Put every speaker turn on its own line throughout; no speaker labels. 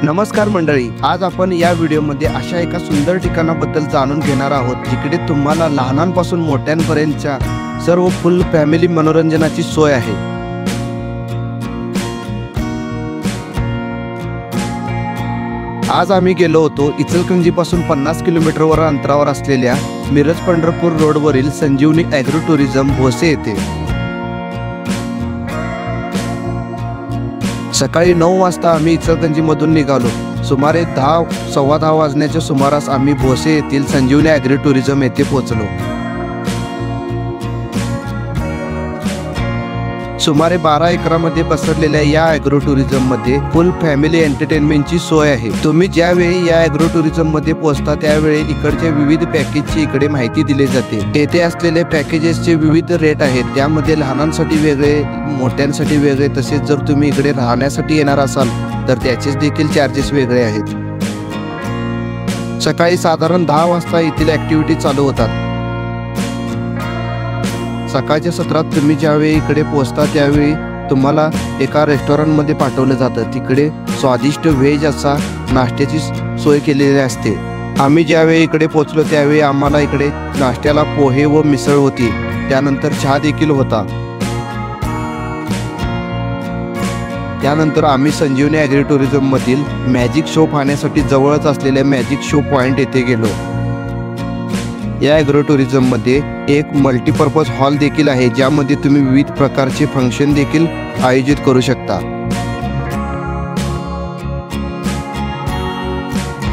नमस्कार मंडळी, आज आपण या व्हिडिओमध्ये अशा एका सुंदर ठिकाणाबद्दल जाणून घेणार आहोत जिकडे तुम्हाला लहानांपासून मोठ्यांपर्यंतच्या सर्व फुल फॅमिली मनोरंजनाची सोय आहे। आज आम्ही गेलो होतो इचलकरंजीपासून 50 किलोमीटरवर अंतरावर असलेल्या मिरज पंढरपूर रोडवरील संजीवनी ॲग्रो टुरिझम भोसे येथे। सकाळी 9 वाजता आम्ही इचलकरंजीमधून निघालो। सुमारे 10-10:15 वाजण्याच्या सुमारास आम्ही भोसे येथील संजीवनी ॲग्रो टुरिझम येथे पोहोचलो। सुमारे 12 एकरामध्ये पसरलेल्या या ॲग्रो टुरिझम मध्ये फुल फॅमिली एंटरटेनमेंटची सोय आहे। तुम्ही ज्यावेळी या ॲग्रो टुरिझम मध्ये पोहोचता त्यावेळी इकडच्या विविध पॅकेजची इकडे माहिती दिली जाते। येथे असलेले पॅकेजेसचे विविध रेट आहेत, त्यामध्ये लहानांसाठी वेगळे, मोठ्यांसाठी वेगळे, तसेच जर तुम्ही इकडे राहण्यासाठी येणार असाल तर त्याचेच देखील चार्जेस वेगळे आहेत। सकाळी साधारण 10 वाजता येथील ॲक्टिव्हिटी चालू होतात। सकाळच्या सत्रात तुम्ही ज्यावेळी इकडे पोहोचता त्यावेळी तुम्हाला एका रेस्टॉरंटमध्ये पाठवलं जातं। तिकडे स्वादिष्ट व्हेज असा नाश्त्याची सोय केलेली असते। आम्ही ज्यावेळी इकडे पोहोचलो त्यावेळी आम्हाला इकडे नाश्त्याला पोहे व मिसळ होती, त्यानंतर चहा देखील होता। त्यानंतर आम्ही संजीवनी ॲग्रो टुरिझम मधील मॅजिक शो पाहण्यासाठी जवळच असलेल्या मॅजिक शो पॉइंट येथे गेलो। या ॲग्रो टुरिझम मध्ये एक मल्टीपर्पज हॉल देखील आहे, ज्यामध्ये तुम्ही विविध प्रकारचे फंक्शन देखील आयोजित करू शकता।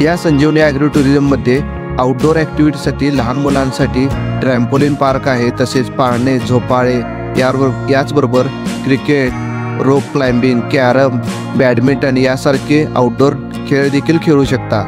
या संजीवनी ॲग्रो टुरिझम मध्ये आउटडोर ॲक्टिव्हिटीसाठी लहान मुलांसाठी ट्रॅम्पोलिन पार्क आहे, तसेच पाळणे, झोपाळे, याचबरोबर क्रिकेट, रोप क्लाइम्बिंग, कॅरम, बॅडमिंटन यासारखे आउटडोर खेळ देखील खेळू शकता।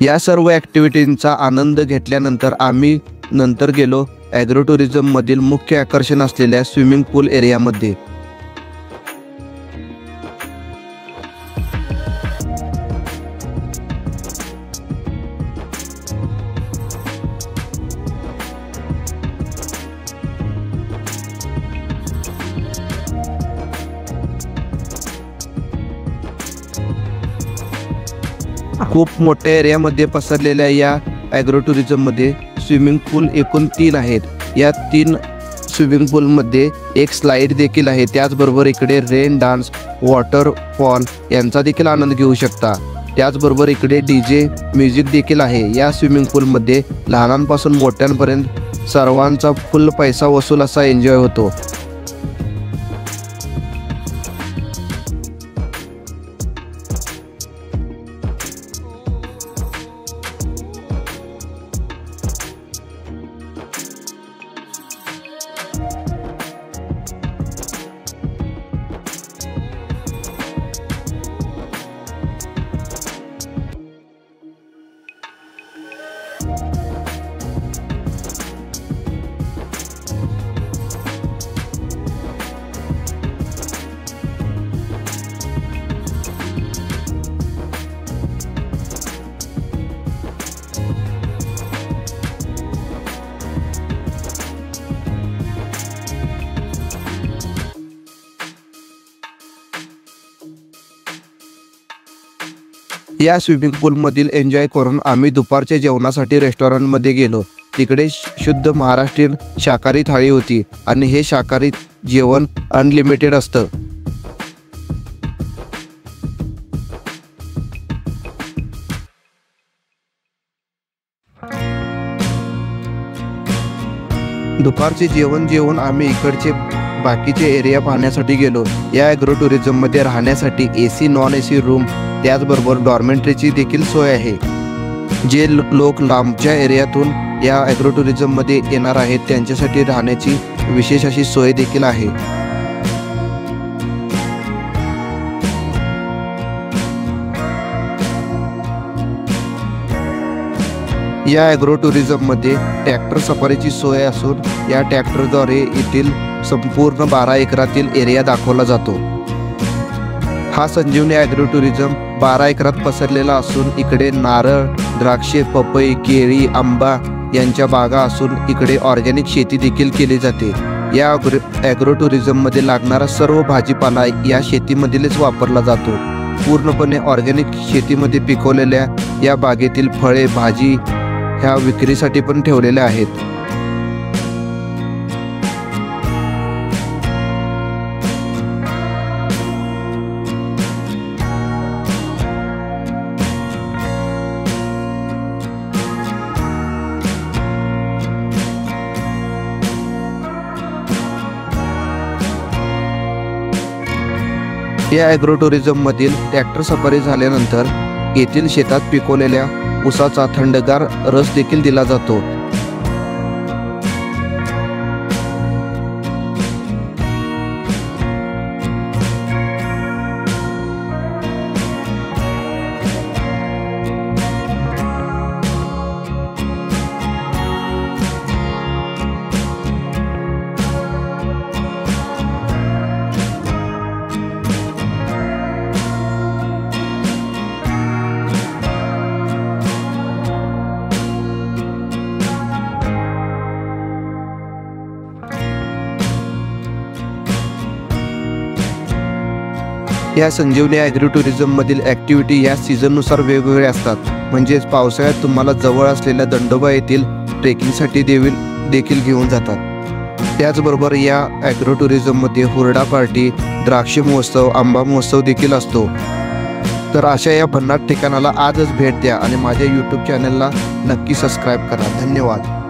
या सर्व ॲक्टिव्हिटींचा आनंद घेतल्यानंतर आम्ही नंतर गेलो ॲग्रो टुरिझम मधील मुख्य आकर्षण असलेल्या स्विमिंग पूल एरियामध्ये। खूप मोठ्या एरियामध्ये पसरलेल्या या ॲग्रो टुरिझम मध्ये स्विमिंग पूल एकूण 3 आहेत। या 3 स्विमिंग पूल मध्ये एक स्लाइड देखील आहे। त्याचबरोबर इकडे रेन डान्स, वॉटरफॉल यांचा देखील आनंद घेऊ शकता। त्याचबरोबर इकडे डीजे म्युझिक देखील आहे। या स्विमिंग पूल मध्ये लहानांपासून मोठ्यांपर्यंत सर्वांचा फुल पैसा वसूल असा एन्जॉय होतो। या स्विमिंग पूल मधील एन्जॉय करून आम्ही दुपारच्या जेवणासाठी रेस्टॉरंटमध्ये गेलो। तिकडे शुद्ध महाराष्ट्रीयन शाकाहारी थाळी होती आणि हे शाकाहारी जेवण अनलिमिटेड असतं। दुपारचे जेवण जेवून आम्ही इकडचे बाकीचे एरिया पाहण्यासाठी गेलो। या ॲग्रो टुरिझम मध्ये राहण्यासाठी AC नॉन AC रूम, त्याचबरोबर डॉर्मेंटरीची देखील सोय आहे। जे लोक लांबच्या एरियातून या ॲग्रो टुरिझम मध्ये येणार आहेत त्यांच्यासाठी राहण्याची विशेष अशी सोय देखील आहे। या ॲग्रो टुरिझम मध्ये ट्रॅक्टर सफारीची सोय असून या ट्रॅक्टरद्वारे येथील संपूर्ण 12 एकरातील एरिया दाखवला जातो। हा संजीवनी ॲग्रो टुरिझम 12 एकरात पसरलेला असून इकडे नारळ, द्राक्षे, पपई, केळी, आंबा यांच्या बागा असून इकडे ऑर्गॅनिक शेती देखील केली जाते। या ॲग्रो टुरिझममध्ये लागणारा सर्व भाजीपाला या शेतीमधीलच वापरला जातो। पूर्णपणे ऑर्गॅनिक शेतीमध्ये पिकवलेल्या या बागेतील फळे, भाजी ह्या विक्रीसाठी पण ठेवलेल्या आहेत। या ॲग्रो टुरिझममधील ट्रॅक्टर सफारी झाल्यानंतर येथील शेतात पिकवलेल्या ऊसाचा थंडगार रस देखील दिला जातो। या संजीवनी ॲग्रो टुरिझममधील ॲक्टिव्हिटी या सीझननुसार वेगवेगळ्या असतात। म्हणजेच पावसाळ्यात तुम्हाला जवळ असलेल्या दंडोबा येथील ट्रेकिंगसाठी देखील घेऊन जातात। त्याचबरोबर या ॲग्रो टुरिझममध्ये हुरडा पार्टी, द्राक्ष महोत्सव, आंबा महोत्सव देखील असतो। तर अशा या भन्नाट ठिकाणाला आजच भेट द्या आणि माझ्या यूट्यूब चॅनलला नक्की सबस्क्राईब करा। धन्यवाद।